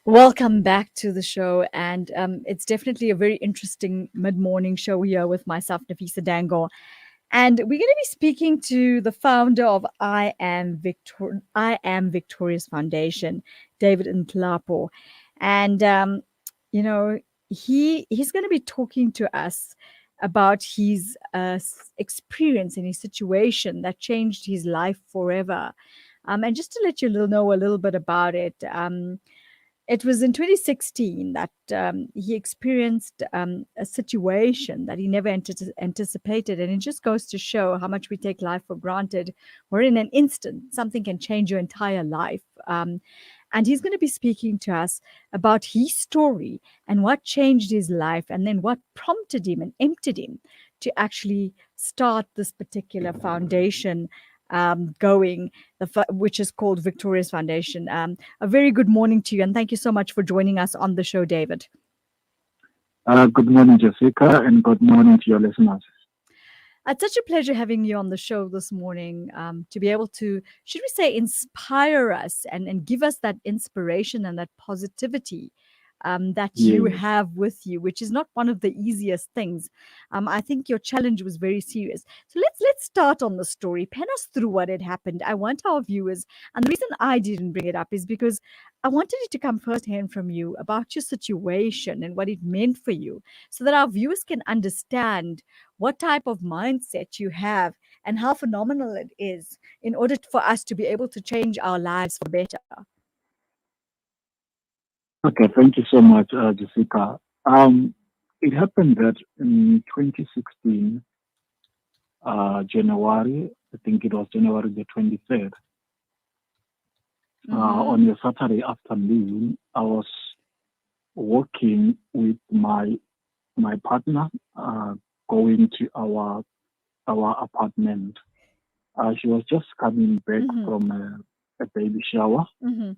Welcome back to the show. And it's definitely a very interesting mid morning show here with myself, Nafisa Dango. And we're going to be speaking to the founder of I Am Victorious Foundation, David Nhlapo. And, you know, he's going to be talking to us about his experience and his situation that changed his life forever. And just to let you know a little bit about it, it was in 2016 that he experienced a situation that he never anticipated. And it just goes to show how much we take life for granted, where in an instant, something can change your entire life. And he's going to be speaking to us about his story and what changed his life, and then what prompted him and emptied him to actually start this particular foundation going, which is called Victorious Foundation. A very good morning to you, and thank you so much for joining us on the show, David. Good morning, Jessica, and good morning to your listeners. It's such a pleasure having you on the show this morning, to be able to, should we say, inspire us and give us that inspiration and that positivity that you Yes. have with you, which is not one of the easiest things. I think your challenge was very serious. So let's start on the story. Pen us through what had happened. I want our viewers, and the reason I didn't bring it up is because I wanted it to come firsthand from you about your situation and what it meant for you, so that our viewers can understand what type of mindset you have and how phenomenal it is in order for us to be able to change our lives for better. Okay, thank you so much, Jessica. Um, it happened that in 2016, January, I think it was January the 23rd, Mm-hmm. on a Saturday afternoon, I was walking with my partner, going to our apartment. She was just coming back Mm-hmm. from a baby shower. Mm-hmm.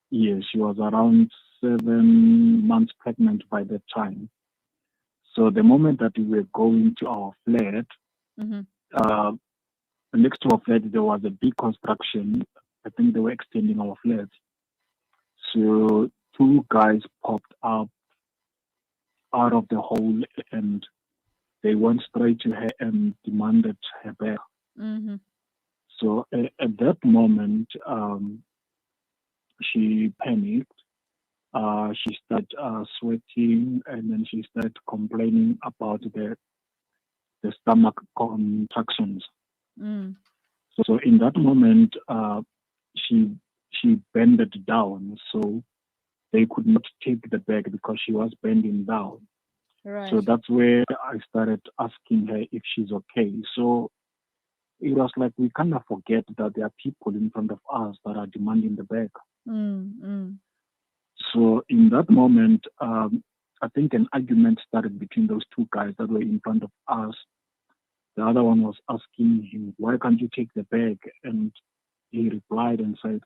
Yes, she was around 7 months pregnant by that time. So the moment that we were going to our flat, Mm-hmm. uh, next to our flat there was a big construction. I think they were extending our flat. So two guys popped up out of the hole and they went straight to her and demanded her back. Mm-hmm. So at that moment, she panicked. She started sweating and then she started complaining about the stomach contractions. Mm. So in that moment, she she bended down, so they could not take the bag because she was bending down. So Right. that's where I started asking her if she's okay. So it was like we kind of forget that there are people in front of us that are demanding the bag. Mm. Mm. So in that moment, I think an argument started between those two guys that were in front of us. The other one was asking him, "Why can't you take the bag?" And he replied and said,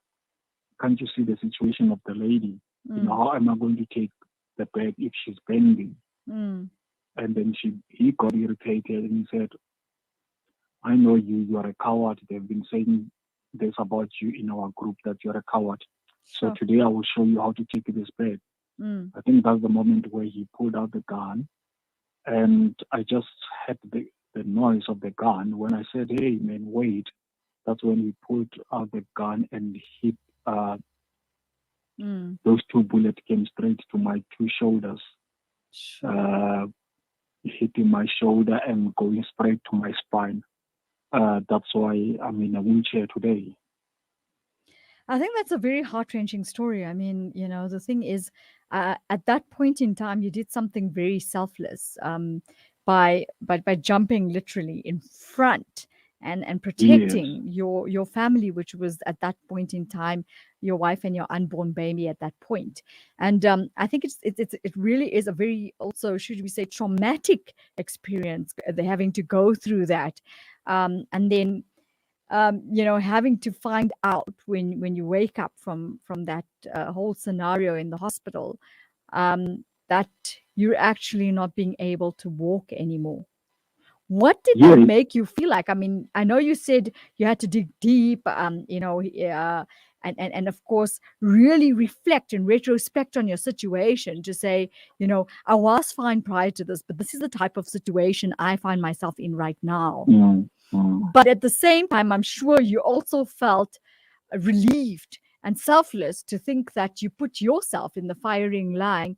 "Can't you see the situation of the lady? Mm. How am I going to take the bag if she's bending?" Mm. And then he got irritated and he said, "I know you are a coward. They've been saying this about you in our group that you're a coward. So Sure. today I will show you how to take this bag." Mm. I think that's the moment where he pulled out the gun and I just heard the noise of the gun. When I said, "Hey man, wait," that's when he pulled out the gun and hit uh, Mm. those two bullets came straight to my two shoulders, Sure. uh, hitting my shoulder and going straight to my spine. That's why I'm in a wheelchair today. I think that's a very heart wrenching story. I mean, the thing is, at that point in time, you did something very selfless, by jumping literally in front and Yes, protecting your family, which was at that point in time your wife and your unborn baby at that point. And I think it really is a very, also, should we say, traumatic experience, having to go through that, and then having to find out when you wake up from that whole scenario in the hospital, that you're actually not being able to walk anymore. What did that Yes. make you feel like? I mean, I know you said you had to dig deep, and of course, really reflect and retrospect on your situation to say, I was fine prior to this, but this is the type of situation I find myself in right now. Mm, mm. But at the same time, I'm sure you also felt relieved and selfless to think that you put yourself in the firing line,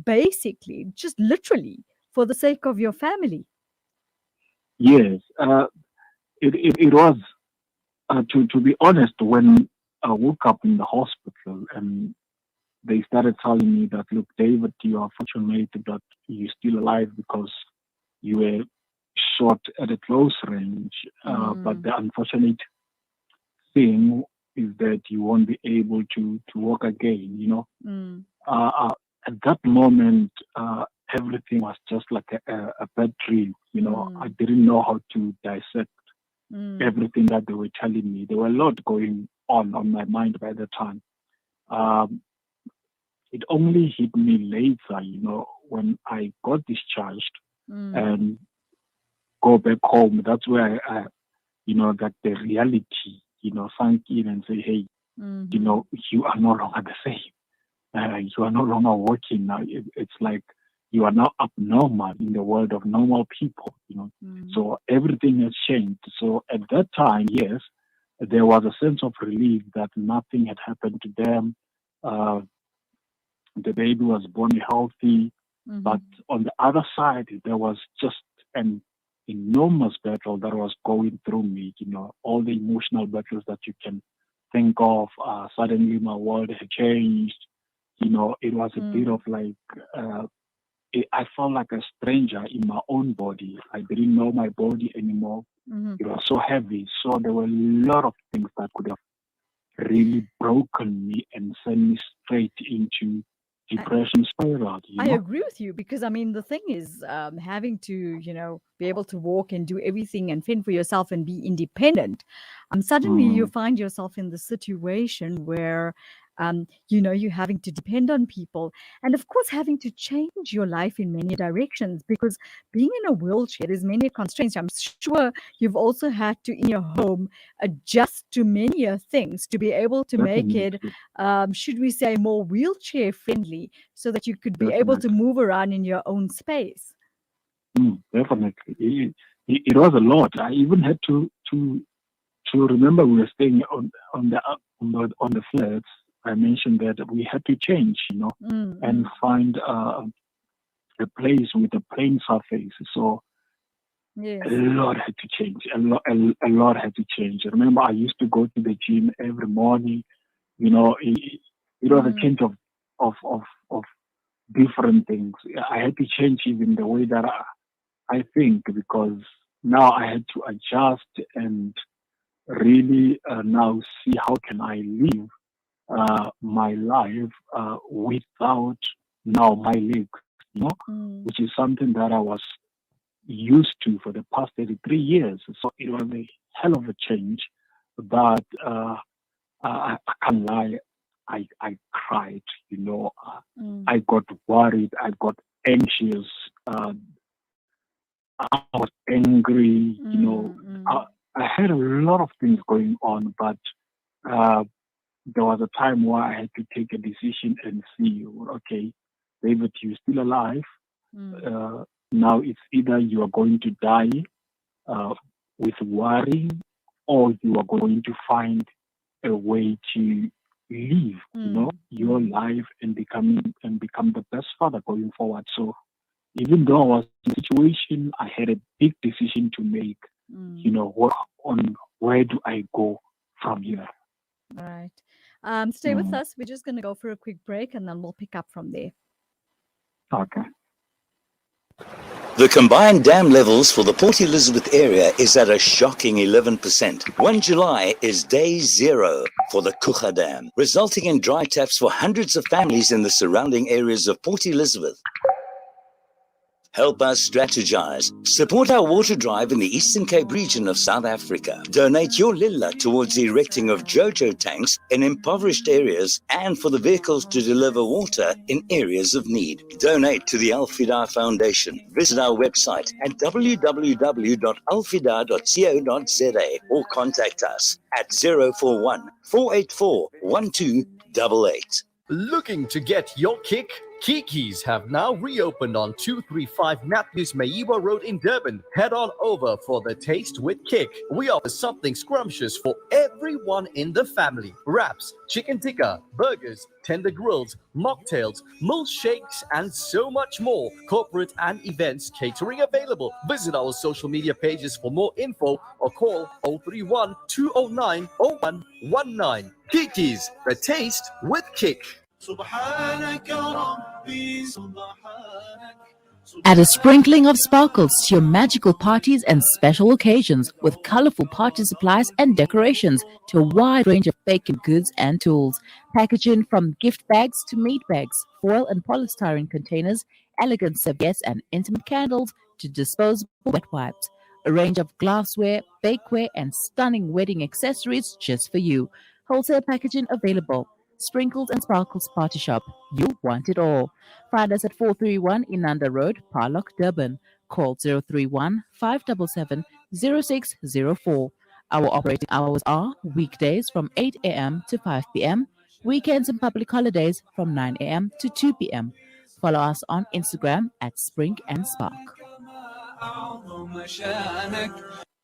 basically, just literally for the sake of your family. Yes. It was, to be honest, when I woke up in the hospital and they started telling me that, look, David, you are fortunate that you're still alive because you were shot at a close range. But Mm, the unfortunate thing is that you won't be able to walk again. mm, Uh, uh, at that moment, everything was just like a bad dream. I mm, didn't know how to dissect mm, everything that they were telling me. There were a lot going on my mind by the time. Um, it only hit me later, when I got discharged mm, and go back home. That's where that the reality, sank in and say, hey, mhm, you are no longer the same. You are no longer working now. It's like you are now abnormal in the world of normal people. mm. So everything has changed. So at that time, yes, there was a sense of relief that nothing had happened to them. Uh, the baby was born healthy. But Mhm, on the other side, there was just an enormous battle that was going through me, all the emotional battles that you can think of. Suddenly, my world had changed. It was a bit of mm, like, uh, I felt like a stranger in my own body. I didn't know my body anymore. mhm. It was so heavy. So there were a lot of things that could have really broken me and sent me straight into depression spiral. I agree with you because I mean the thing is having to be able to walk and do everything and fend for yourself and be independent. Suddenly you Mm, find yourself in the situation where you're having to depend on people and of course having to change your life in many directions because being in a wheelchair there's many constraints. I'm sure you've also had to in your home adjust to many things to be able to make it definitely, should we say more wheelchair friendly so that you could be able to definitely. move around in your own space. Definitely. It was a lot. I even had to remember we were staying on the flats. I mentioned that we had to change, Mm, and mm. find a place with a plain surface. So a Yes. lot had to change. A lot had to change. I remember I used to go to the gym every morning. It was a Mm, change of different things. I had to change even the way that I think because now I had to adjust and really now see how can I live my life without now my legs, mm, which is something that I was used to for the past 33 years. So it was a hell of a change, but I can't lie. I cried, mm, I got worried, I got anxious, uh, I was angry, mm, I, mm, I had a lot of things going on, but uh, there was a time where I had to take a decision and see, okay, David, you're still alive. mm, Uh, Now it's either you are going to die uh, with worrying, or you are going to find a way to live, mm, your mm, life and become the best father going forward. So even though I was in a situation, I had a big decision to make. mm. What on where do I go from here? All right. Stay with Mm, us. We're just going to go for a quick break and then we'll pick up from there. okay. The combined dam levels for the Port Elizabeth area is at a shocking 11%. 1 July is day zero for the Kucha Dam, resulting in dry taps for hundreds of families in the surrounding areas of Port Elizabeth. Help us strategize. Support our water drive in the Eastern Cape region of South Africa. Donate your lilla towards the erecting of JoJo tanks in impoverished areas and for the vehicles to deliver water in areas of need. Donate to the Al-Fida Foundation. Visit our website at www.alfida.co.za or contact us at 041 484 1288. Looking to get your kick? Kiki's have now reopened on 235 Matthews Maiwa Road in Durban. Head on over for the Taste with Kick. We offer something scrumptious for everyone in the family. Wraps, chicken tikka, burgers, tender grills, mocktails, milkshakes, and so much more. Corporate and events catering available. Visit our social media pages for more info or call 031 209 0119. Kiki's, the Taste with Kick. Add a sprinkling of sparkles to your magical parties and special occasions with colorful party supplies and decorations to a wide range of baking goods and tools. Packaging from gift bags to meat bags, foil and polystyrene containers, elegant serviettes and intimate candles to disposable wet wipes. A range of glassware, bakeware and stunning wedding accessories just for you. Wholesale packaging available. Sprinkles and Sparkles Party Shop. You want it all. Find us at 431 Inanda Road, Parlock, Durban. Call 031 577 0604. Our operating hours are weekdays from 8 a.m. to 5 p.m., weekends and public holidays from 9 a.m. to 2 p.m. Follow us on Instagram at Spring and Spark.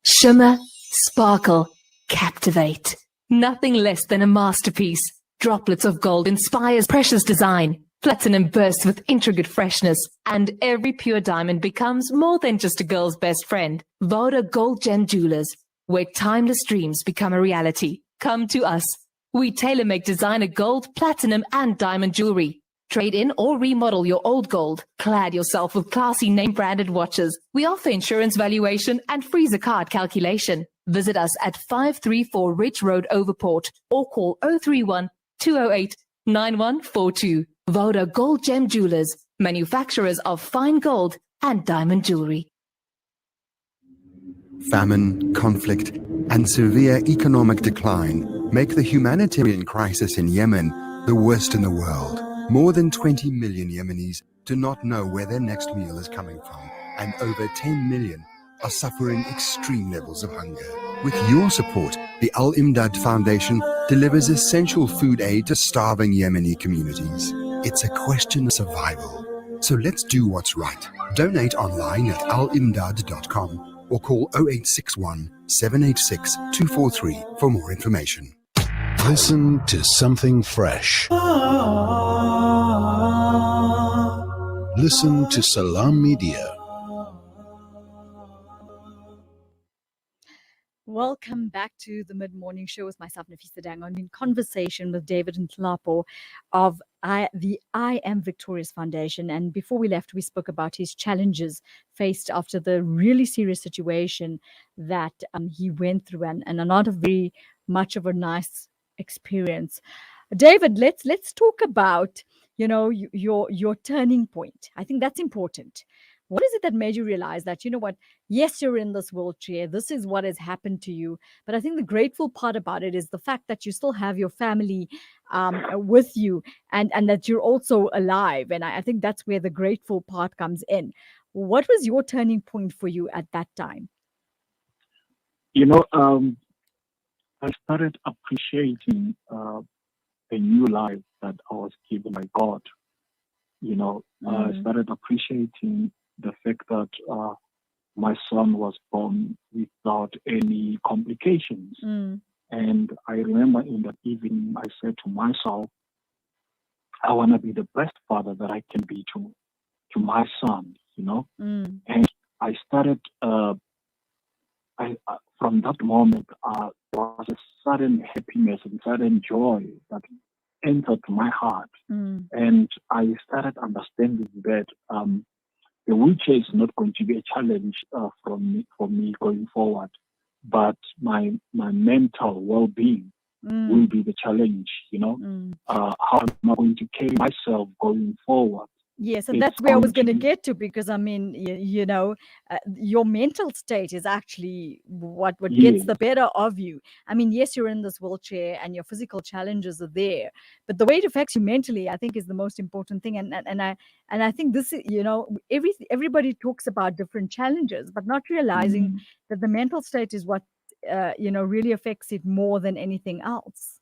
Shimmer, sparkle, captivate. Nothing less than a masterpiece. Droplets of gold inspires precious design. Platinum bursts with intricate freshness. And every pure diamond becomes more than just a girl's best friend. Voda Gold Gem Jewelers, where timeless dreams become a reality. Come to us. We tailor-make designer gold, platinum, and diamond jewelry. Trade in or remodel your old gold. Clad yourself with classy name-branded watches. We offer insurance valuation and freezer card calculation. Visit us at 534 Ridge Road, Overport, or call 031 208 9142. Voda Gold Gem Jewelers, manufacturers of fine gold and diamond jewelry. Famine, conflict, and severe economic decline make the humanitarian crisis in Yemen the worst in the world. More than 20 million Yemenis do not know where their next meal is coming from, and over 10 million are suffering extreme levels of hunger. With your support, the Al Imdad Foundation delivers essential food aid to starving Yemeni communities. It's a question of survival. So let's do what's right. Donate online at alimdad.com or call 0861 786 243 for more information. Listen to something fresh. Listen to Salam Media. Welcome back to the mid-morning show with myself, Nafisa Dango, in conversation with David Nhlapo of the I Am Victorious Foundation. And before we left, we spoke about his challenges faced after the really serious situation that he went through, and not a very much of a nice experience. David, let's talk about your turning point. I think that's important. What is it that made you realize that, yes, you're in this wheelchair, this is what has happened to you, but I think the grateful part about it is the fact that you still have your family with you, and that you're also alive. And I think that's where the grateful part comes in. What was your turning point for you at that time? I started appreciating the new life that I was given by God. I started appreciating the fact that my son was born without any complications. And I remember in that evening, I said to myself, I want to be the best father that I can be to my son, And I started, from that moment, there was a sudden happiness and sudden joy that entered my heart. And I started understanding that the wheelchair is not going to be a challenge for me going forward, but my mental well-being will be the challenge. How am I going to carry myself going forward? Yes, and It's that's where I was going to going to be get to, because I mean, your mental state is actually what gets yes, the better of you. I mean, yes, you're in this wheelchair and your physical challenges are there, but the way it affects you mentally, I think, is the most important thing. And I think this is, everybody talks about different challenges, but not realizing mm, that the mental state is what really affects it more than anything else.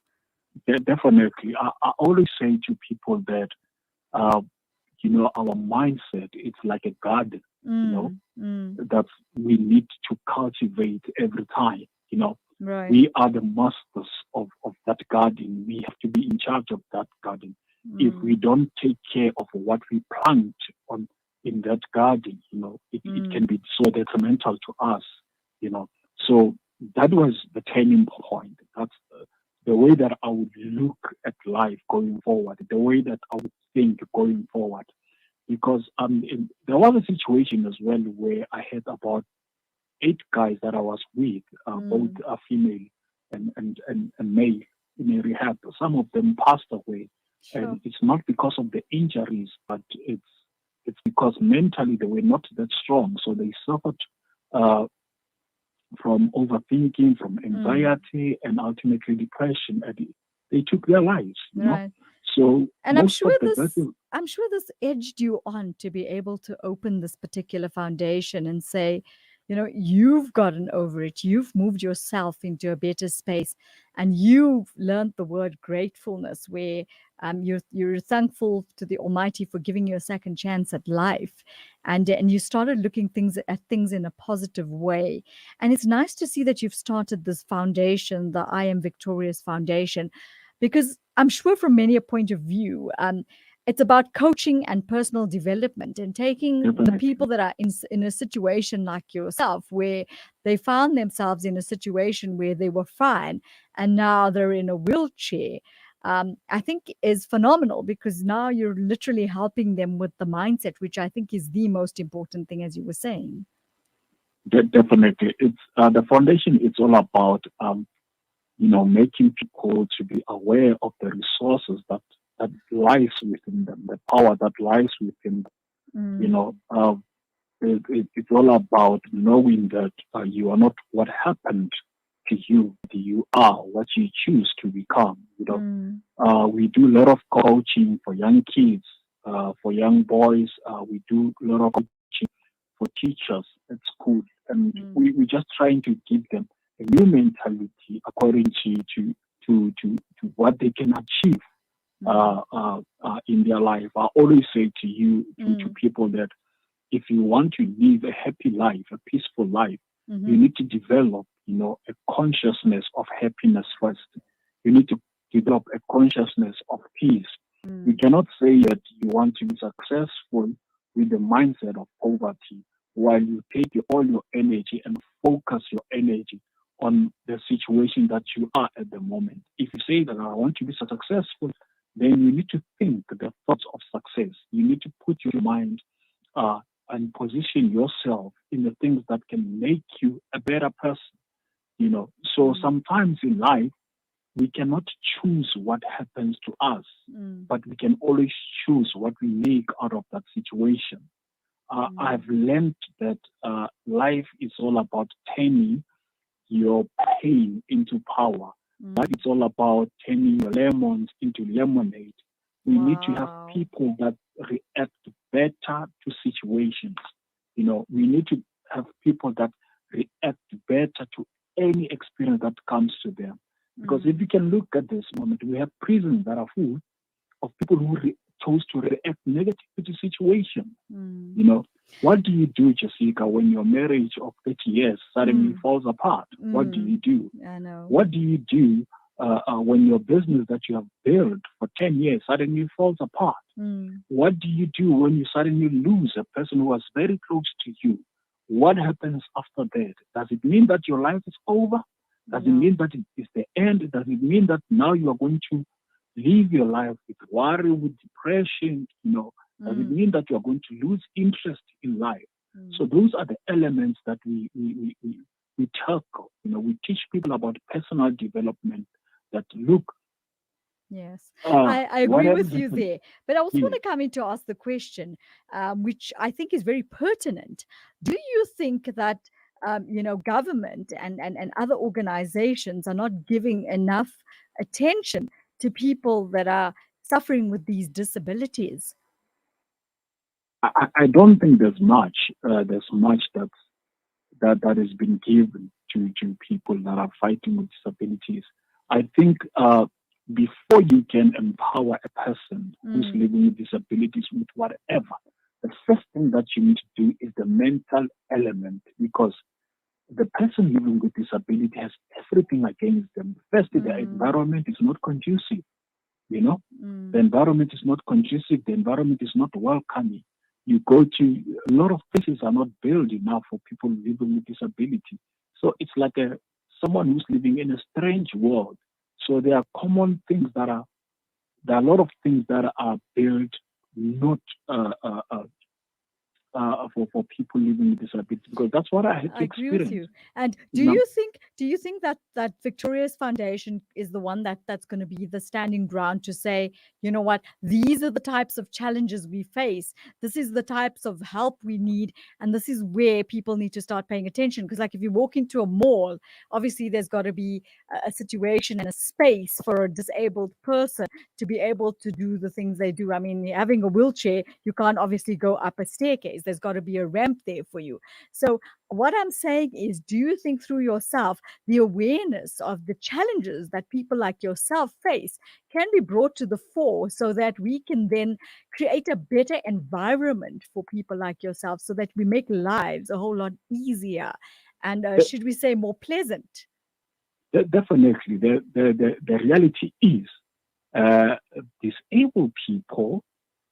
definitely. I always say to people that uh, our mindset, it's like a garden, you know, Mm, mm, that we need to cultivate every time. right. We are the masters of that garden. We have to be in charge of that garden. If we Mm, don't take care of what we plant on in that garden, it mm, can be so detrimental to us, you know. So that was the turning point. That's the way that I would look at life going forward, the way that I would think going forward. Because there was a situation as well where I heard about 8 guys that I was with, both mm. female and male, in a rehab. Some of them passed away, Sure. and it's not because of the injuries, but it's because mentally they were not that strong, so they suffered uh, from overthinking, from Mm, anxiety, and ultimately depression. And they took their lives. right. So And most of the better, I'm sure this edged you on to be able to open this particular foundation and say, you've gotten over it. You've moved yourself into a better space, and you've learned the word gratefulness, where you're thankful to the Almighty for giving you a second chance at life, and you started looking things at things in a positive way. And it's nice to see that you've started this foundation, the I Am Victorious Foundation, because I'm sure from many a point of view, it's about coaching and personal development and taking the definitely. people that are in a situation like yourself, where they found themselves in a situation where they were fine and now they're in a wheelchair. I think is phenomenal, because now you're literally helping them with the mindset, which I think is the most important thing, as you were saying. Definitely. It's the foundation. It's all about making people to be aware of the resources that lies within them, the power that lies within them. You know, Mm, uh, it's all about knowing that you are not what happened to you. You are what you choose to become. mm, We do a lot of coaching for young kids, for young boys. We do a lot of coaching for teachers at school, and mm, we're just trying to give them a new mentality according to what they can achieve mm, in their life. I always say to mm, people that if you want to live a happy life, a peaceful life, you mhm, need to develop, a consciousness of happiness first. You need to develop a consciousness of peace. You mm, cannot say that you want to be successful with the mindset of poverty while you take all your energy and focus your energy on the situation that you are at the moment. If you say that I want to be successful, then you need to think the thoughts of success. You need to put your mind uh, and position yourself in the things that can make you a better person. So mm, sometimes in life, we cannot choose what happens to us, mm, but we can always choose what we make out of that situation. mm, I've learned that life is all about turning your pain into power. mm. That it's all about turning your lemons into lemonade. We need to have Wow. people that react better to situations. We need to have people that react better to any experience that comes to them. Because if Mm, you can look at this moment, we have prisons that are full of people who chose to react negatively to situations. mm, You know, what do you do, Jessica, when your marriage of 30 years suddenly mm, falls apart? What do you mm. do? I know. What do you do when your business that you have built for 10 years suddenly falls apart? Mm, What do you do when you suddenly lose a person who was very close to you? What happens after that? Does it mean that your life is over? Does it no. mean that it is the end? Does it mean that now you are going to live your life with worry, with depression? Does it Mm, mean that you are going to lose interest in life? So mm, those are the elements that we tackle. We teach people about personal development. That look, Yes, Uh, I what agree has with you happened? there. But I also want Yes. to come in to ask the question, which I think is very pertinent. Do you think that government and other organizations are not giving enough attention to people that are suffering with these disabilities? I don't think there's much. There's much that has been given to people that are fighting with disabilities. I think before you can empower a person who's Mm, living with disabilities with whatever, the first thing that you need to do is the mental element, because the person living with disability has everything against them. Firstly, the mm, environment is not conducive. You know, the mm, environment is not conducive. The environment is not welcoming. You go to a lot of places are not built enough for people living with disability. So it's like someone who's living in a strange world. So there are common things there are a lot of things that are built not for people living with disability, because that's what I had I to agree with experience. you. And You know, do you think that Victoria's Foundation is the one that's going to be the standing ground to say, you know what, these are the types of challenges we face. This is the types of help we need, and this is where people need to start paying attention. Because, like, if you walk into a mall, obviously there's got to be a situation and a space for a disabled person to be able to do the things they do. I mean, having a wheelchair, you can't obviously go up a staircase. There's got to be a ramp there for you. So, what I'm saying is, do you think through yourself the awareness of the challenges that people like yourself face can be brought to the fore so that we can then create a better environment for people like yourself so that we make lives a whole lot easier and, should we say, more pleasant? definitely, the reality is uh, disabled people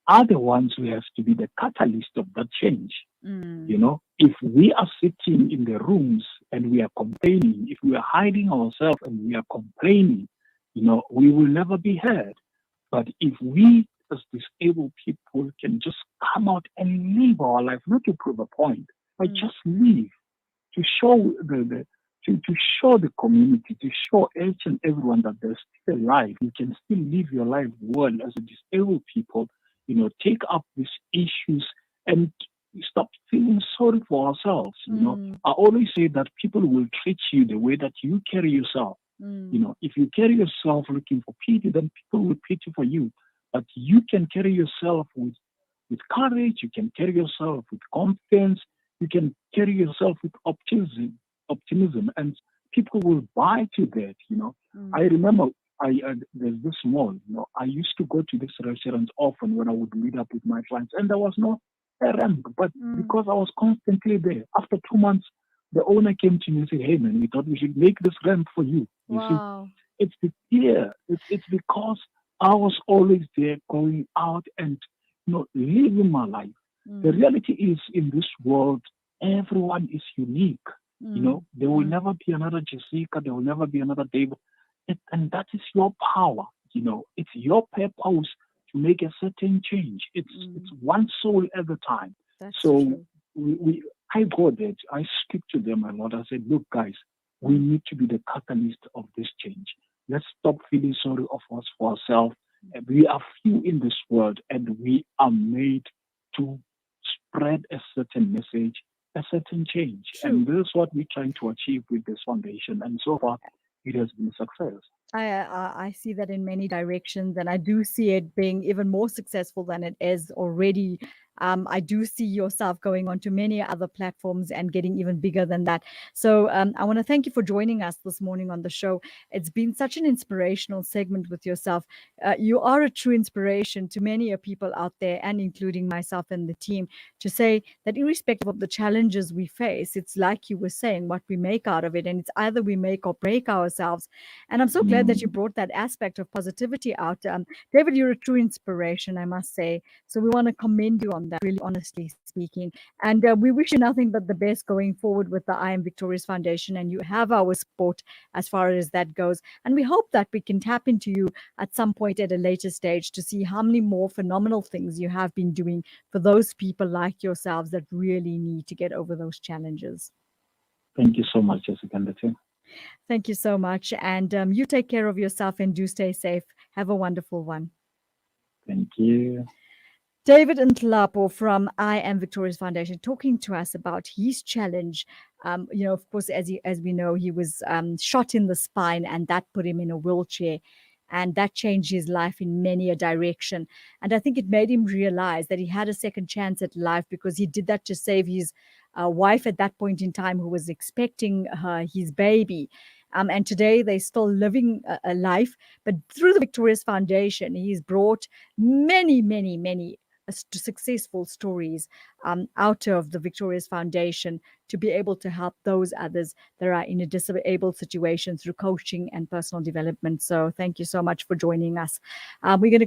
are the ones who have to be the catalyst of that change. Mm, You know, if we are sitting in the rooms and we are complaining, if we are hiding ourselves and we are complaining, we will never be heard. But if we as disabled people can just come out and live our life, not to prove a point, but mm, just live to show to show the community, to show each and everyone that there's still life. You can still live your life well as a disabled people. Take up these issues and stop feeling sorry for ourselves. mm, I always say that people will treat you the way that you carry yourself. mm, If you carry yourself looking for pity, then people will pity for you. But you can carry yourself with courage, you can carry yourself with confidence, you can carry yourself with optimism, and people will buy to that. I mm, remember there's this mall, I used to go to this restaurant often when I would meet up with my clients, and there was no ramp, but mm. because I was constantly there, after 2 months, the owner came to me and said, "Hey man, we thought we should make this ramp for you." You see, Wow. it's because I was always there going out and living my life. The Mm, reality is in this world, everyone is unique. mm, There will mm, never be another Jessica, there will never be another David. And that is your power. It's your purpose to make a certain change. It's mm. one soul at a time. That's So true. I go there, I speak to them a lot. I said, look, guys, we Mm, need to be the catalyst of this change. Let's stop feeling sorry of us for ourselves. We are few in this world, and we are made to spread a certain message, a certain change. true. And this is what we're trying to achieve with this foundation. And so far, it has been a success. I see that in many directions, and I do see it being even more successful than it is already. I do see yourself going on to many other platforms and getting even bigger than that. So I want to thank you for joining us this morning on the show. It's been such an inspirational segment with yourself. You are a true inspiration to many people out there, and including myself and the team, to say that irrespective of the challenges we face, it's like you were saying, what we make out of it, and it's either we make or break ourselves. And I'm so glad that you Mm. brought that aspect of positivity out. David, you're a true inspiration, I must say. So we want to commend you on that, really honestly speaking. And we wish you nothing but the best going forward with the I Am Victorious Foundation. And you have our support as far as that goes. And we hope that we can tap into you at some point at a later stage to see how many more phenomenal things you have been doing for those people like yourselves that really need to get over those challenges. Thank you so much, Jessica and the team. Thank you so much. And you take care of yourself and do stay safe. Have a wonderful one. Thank you. David Nhlapo from I Am Victorious Foundation talking to us about his challenge. Of course, as we know, he was shot in the spine, and that put him in a wheelchair, and that changed his life in many a direction. And I think it made him realize that he had a second chance at life, because he did that to save his wife at that point in time, who was expecting his baby. And today they're still living a life, but through the Victorious Foundation, he's brought many, many, many successful stories out of the Victorious Foundation to be able to help those others that are in a disabled situation through coaching and personal development. So thank you so much for joining us. We're going to